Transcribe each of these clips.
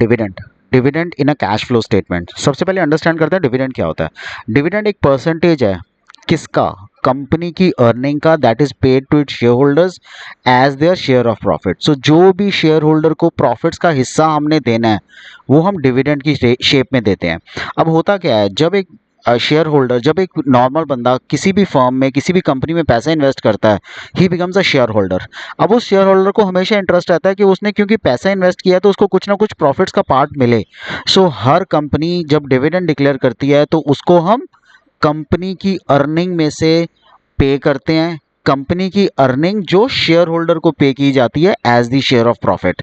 Dividend, dividend in a cash flow statement. सबसे पहले understand करते हैं डिविडेंड क्या होता है। डिविडेंड एक परसेंटेज है किसका, कंपनी की अर्निंग का, that is paid to its share holders as their share of profit. So जो भी शेयर होल्डर को प्रॉफिट्स का हिस्सा हमने देना है वो हम डिविडेंड की शेप में देते हैं। अब होता क्या है, जब एक शेयर होल्डर, जब एक नॉर्मल बंदा किसी भी फर्म में किसी भी कंपनी में पैसा इन्वेस्ट करता है, ही बिकम्स अ शेयर होल्डर। अब उस शेयर होल्डर को हमेशा इंटरेस्ट रहता है कि उसने क्योंकि पैसा इन्वेस्ट किया है तो उसको कुछ ना कुछ प्रॉफिट्स का पार्ट मिले। सो हर कंपनी जब डिविडेंड डिक्लेयर करती है तो उसको हम कंपनी की अर्निंग में से पे करते हैं। कंपनी की अर्निंग जो शेयर होल्डर को पे की जाती है as the share of profit.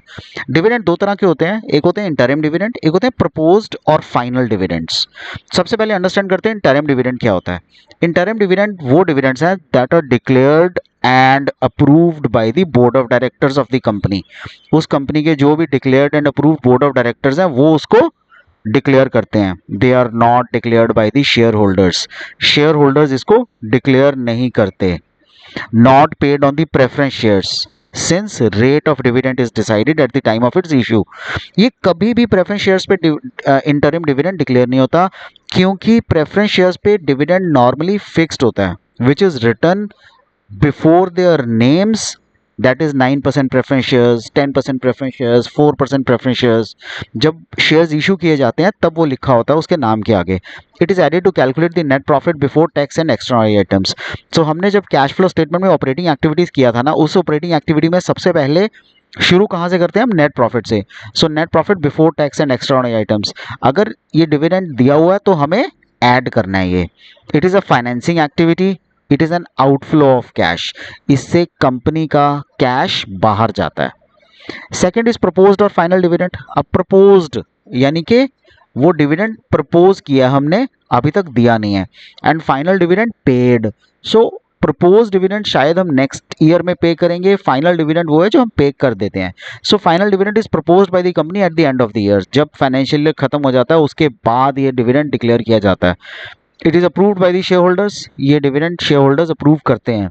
Dividend दो तरह के होते हैं, एक होते हैं इंटरिम डिविडेंड, एक होते हैं प्रपोज्ड और फाइनल डिविडेंड्स। सबसे पहले अंडरस्टैंड करते हैं इंटरिम डिविडेंड क्या होता है। इंटरिम डिविडेंड वो डिविडेंड्स हैं that are declared and approved by the board of directors of the company. उस कंपनी के जो भी declared and approved board of directors हैं वो उसको डिक्लेयर करते हैं। They are not declared by the share holders. Share holders इसको डिक्लेयर नहीं करते। Not paid on the preference shares since rate of dividend is decided at the time of it's issue. ये कभी भी प्रेफरेंस शेयर्स पे interim dividend declare नहीं होता, क्योंकि प्रेफरेंस शेयर्स पे डिविडेंड नॉर्मली फिक्स्ड होता है which is written before their names, that is 9% preference shares, 10% preference shares, 4% preference shares. जब शेयर्स इशू किए जाते हैं तब वो लिखा होता है उसके नाम के आगे। It is added to calculate the net profit before tax and extraordinary items. So हमने जब कैश फ्लो स्टेटमेंट में ऑपरेटिंग एक्टिविटीज किया था ना, उस ऑपरेटिंग एक्टिविटी में सबसे पहले शुरू कहाँ से करते हैं हम, नेट प्रॉफिट से। सो net profit before tax and extraordinary items. अगर ये डिविडेंड दिया हुआ है तो हमें ऐड करना है ये। It is a financing activity, it is an outflow of cash. इससे कंपनी का कैश बाहर जाता है। सेकेंड इज प्रपोज्ड और फाइनल डिविडेंड। अब प्रपोज्ड यानी कि वो डिविडेंड प्रपोज किया हमने, अभी तक दिया नहीं है। And final dividend paid. So propose dividend शायद हम नेक्स्ट ईयर में पे करेंगे, फाइनल डिविडेंड वो है जो हम पे कर देते हैं। So final dividend is proposed by the company at the end of the year. जब फाइनेंशियल ईयर खत्म हो जाता है उसके बाद ये डिविडेंड डिक्लेयर किया जाता है। It is approved by the share holders. ये डिविडेंड शेयर होल्डर्स अप्रूव करते हैं।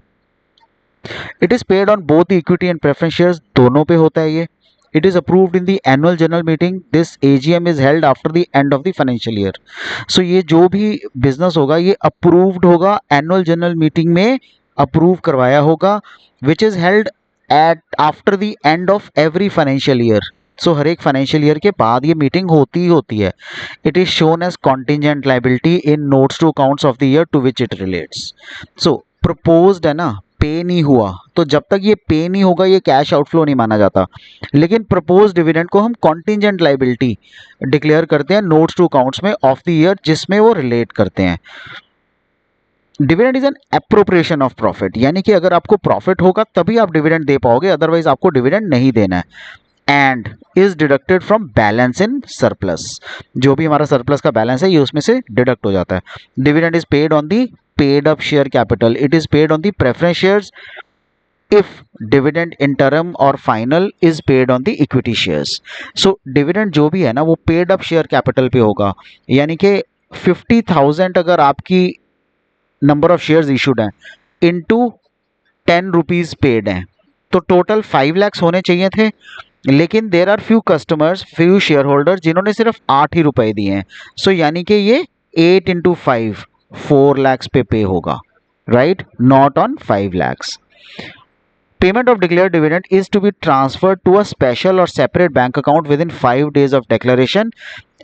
It is paid on both the equity and preference shares, दोनों पे होता है ये। It is approved in the annual general meeting. This AGM is held after the end of the financial year. So ये जो भी बिजनेस होगा ये अप्रूव्ड होगा, एनुअल जनरल मीटिंग में अप्रूव करवाया होगा, which is held at after the end of every financial year. So हर एक फाइनेंशियल ईयर के बाद ये मीटिंग होती ही होती है। It is shown as contingent liability in notes to accounts of the year to which it relates. So proposed है ना, पे नहीं हुआ, तो जब तक ये पे नहीं होगा ये कैश आउटफ्लो नहीं माना जाता। लेकिन प्रपोज डिविडेंड को हम कॉन्टिजेंट लाइबिलिटी डिक्लेयर करते हैं नोट्स टू अकाउंट्स में ऑफ द ईयर जिसमें वो रिलेट करते हैं। Dividend is an appropriation of profit, यानी कि अगर आपको प्रॉफिट होगा तभी आप डिविडेंड दे पाओगे, अदरवाइज आपको डिविडेंड नहीं देना है। And is deducted from balance in surplus. जो भी हमारा सरप्लस का बैलेंस है ये उसमें से डिडक्ट हो जाता है। Dividend is paid on the paid up share capital. It is paid on the preference shares if dividend interim or final is paid on the equity shares. so dividend जो भी है ना वो paid up share capital पे होगा, यानी कि 50,000 अगर आपकी नंबर ऑफ शेयर्स इशूड हैं इनटू 10 रुपीज पेड हैं तो टोटल 5 lakhs होने चाहिए थे। लेकिन there are few customers, few shareholder जिन्होंने सिर्फ 8 ही रुपए दिए हैं। सो यानी कि ये 8 into 5 4 lakhs पे होगा, right, not on 5 lakhs. Payment of declared dividend is to be transferred to a special or separate bank account within 5 days of declaration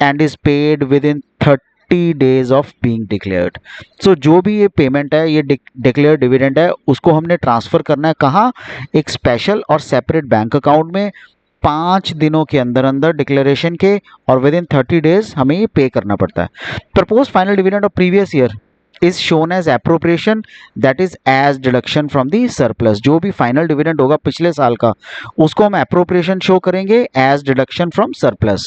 and is paid within 30 days of being declared. So जो भी ये payment है, ये declare dividend है, उसको हमने transfer करना है कहाँ, एक स्पेशल और सेपरेट बैंक अकाउंट में 5 दिनों के अंदर अंदर डिक्लेरेशन के, और विद इन 30 डेज हमें ये पे करना पड़ता है। Propose final dividend of previous year is shown as appropriation, that is as deduction from the surplus. जो भी फाइनल डिविडेंड होगा पिछले साल का उसको हम एप्रोप्रिएशन शो करेंगे as deduction from surplus.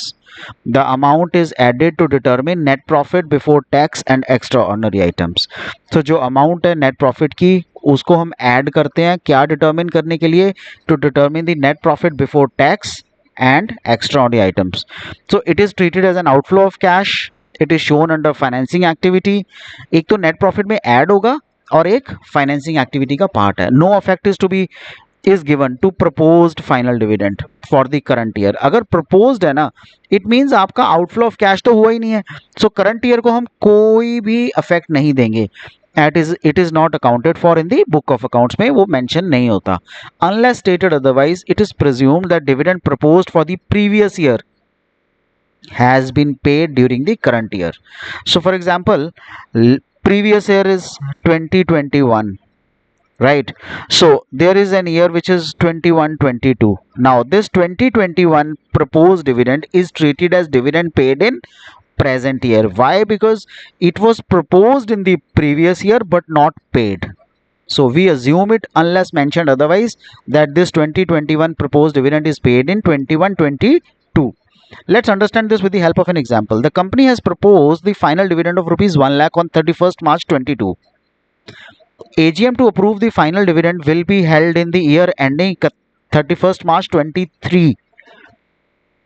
The amount is added to determine net profit before tax and extraordinary items. तो जो अमाउंट है नेट प्रॉफिट की उसको हम ऐड करते हैं, क्या डिटरमिन करने के लिए, to determine the net profit before tax and extraordinary items. So it is treated as an outflow of cash. It is shown under financing activity. एक तो नेट प्रॉफिट में ऐड होगा और एक फाइनेंसिंग एक्टिविटी का part है। No effect is to be is given to proposed final dividend for the current year. अगर proposed है ना, it means आपका outflow of cash तो हुआ ही नहीं है, so current year को हम कोई भी effect नहीं देंगे. It is not accounted for in the book of accounts में वो mention नहीं होता. Unless stated otherwise, it is presumed that dividend proposed for the previous year has been paid during the current year. So for example, previous year is 2021, right? So there is an year which is 21-22. Now this 2021 proposed dividend is treated as dividend paid in present year. Why? Because it was proposed in the previous year but not paid. So we assume it, unless mentioned otherwise, that this 2021 proposed dividend is paid in 21-22. Let's understand this with the help of an example. The company has proposed the final dividend of rupees 1 lakh on 31st March 22. AGM to approve the final dividend will be held in the year ending 31st March 23.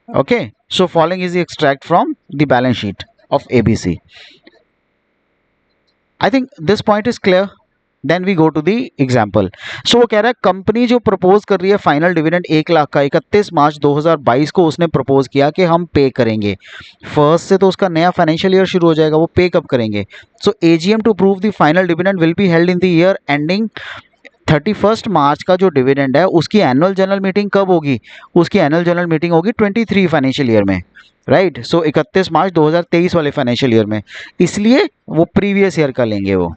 Okay, so following is the extract from the balance sheet of ABC. I think this point is clear. Then we go to the example. So वो कह रहा है company जो propose कर रही है final dividend 1 lakh का 31 मार्च 2022 को उसने प्रपोज किया कि हम पे करेंगे. फर्स्ट से तो उसका नया फाइनेंशियल ईयर शुरू हो जाएगा, वो पे कब करेंगे? So AGM to approve the final dividend will be held in the year ending 31 March का जो डिविडेंड है उसकी एनुअल जनरल मीटिंग कब होगी? उसकी एनुअल जनरल मीटिंग होगी 23 फाइनेंशियल ईयर में, राइट? सो 31 मार्च 2023 वाले फाइनेंशियल ईयर में, इसलिए वो प्रीवियस ईयर का लेंगे वो.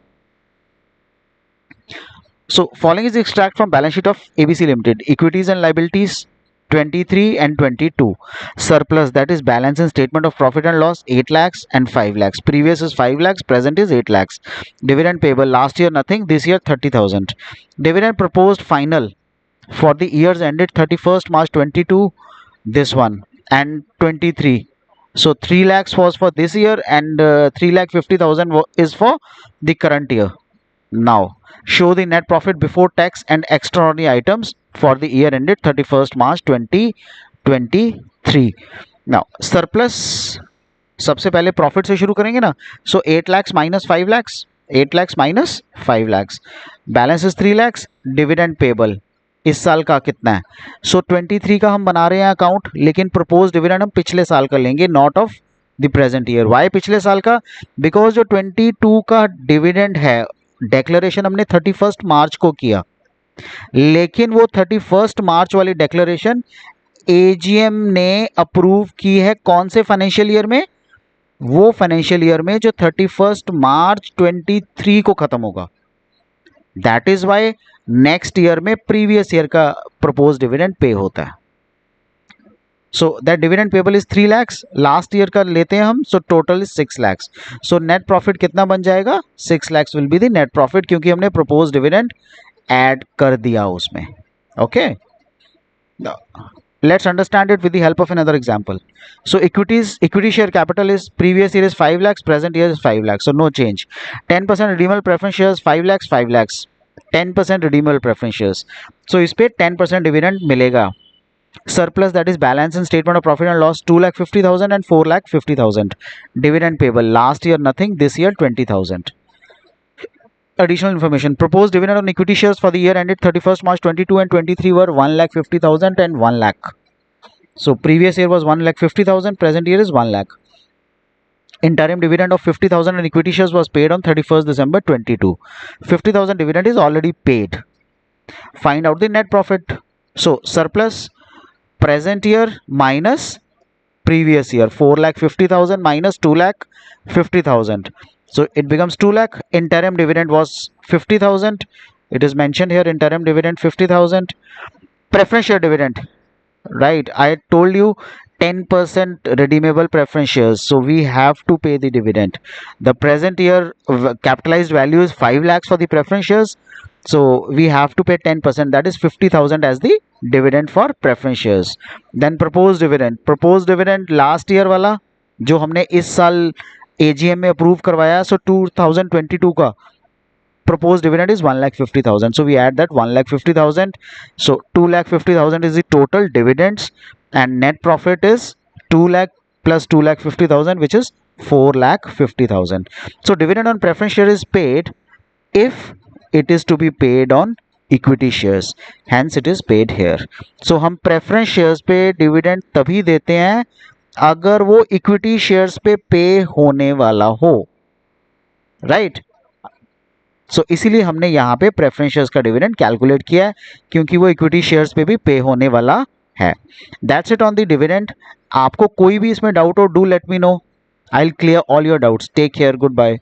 So following is the extract from balance sheet of ABC Limited. Equities and liabilities 23 and 22. Surplus, that is balance in statement of profit and loss 8 lakhs and 5 lakhs. Previous is 5 lakhs, present is 8 lakhs. Dividend payable last year nothing, this year 30,000. Dividend proposed final for the years ended 31st March 22, this one, and 23. So 3 lakhs was for this year and 3,50,000 is for the current year. Now show the net profit before tax and extraordinary items for the year ended 31st March 2023. Now surplus, सबसे पहले profit से शुरू करेंगे ना. सो 8 lakhs minus 5 lakhs, 8 lakhs minus 5 lakhs, balance is 3 lakhs. Dividend payable इस साल का कितना है? सो 23 का हम बना रहे हैं अकाउंट, लेकिन प्रपोज डिविडेंड हम पिछले साल का लेंगे, not of the present year. Why पिछले साल का? बिकॉज जो 22 का डिविडेंड है डेक्लेरेशन हमने 31 मार्च को किया, लेकिन वो 31 मार्च वाली डेक्लेरेशन एजीएम ने अप्रूव की है कौन से फाइनेंशियल ईयर में? वो फाइनेंशियल ईयर में जो 31 मार्च 23 को खत्म होगा. That is why next year में प्रीवियस ईयर का प्रपोज डिविडेंड पे होता है. So that dividend payable is 3 lakhs, last year का लेते हैं हम, so total is 6 lakhs. So net profit कितना बन जाएगा? 6 lakhs will be the net profit, क्योंकि हमने प्रपोज डिविडेंड ऐड कर दिया उसमें. Okay, let's understand it with the help of another example. So equity share capital is previous year is 5 lakhs, present year is 5 lakhs, so no change. 10% redeemable preference shares 5 lakhs, 5 lakhs, 10% redeemable preference shares, so इस पे 10% dividend मिलेगा. Surplus, that is balance in statement of profit and loss 2,50,000 and 4,50,000. Dividend payable last year nothing, this year 20,000. Additional information: proposed dividend on equity shares for the year ended 31st March 22 and 23 were 1,50,000 and 1 lakh. So previous year was 1,50,000, present year is 1 lakh. Interim dividend of 50,000 on equity shares was paid on 31st December 22. 50,000 dividend is already paid. Find out the net profit. So surplus, present year minus previous year, 4,50,000 minus 2,50,000, so it becomes 2 lakh. Interim dividend was 50,000, it is mentioned here, interim dividend 50,000. Preference share dividend, right? I told you 10% redeemable preference shares, so we have to pay the dividend. The present year capitalized value is 5 lakhs for the preference shares, so we have to pay 10%, that is 50,000 as the dividend for preference shares. Then proposed dividend last year वाला जो हमने इस साल AGM में approve करवाया, so 2022 का proposed dividend is 1,50,000, so we add that 1,50,000, so 2,50,000 is the total dividends, and net profit is 2 lakh plus 2,50,000, which is 4,50,000. So dividend on preference share is paid if it is to be paid on equity shares, hence it is paid here. So हम preference shares पे dividend तभी देते हैं अगर वो equity shares पे होने वाला हो, राइट। सो इसीलिए हमने यहाँ पे प्रेफरेंस शेयर्स का डिविडेंड कैलकुलेट किया है, क्योंकि वो इक्विटी शेयर्स पे भी पे होने वाला है। That's it on the dividend. आपको कोई भी इसमें डाउट हो, do let me know, I will clear all your doubts. Take care, good bye.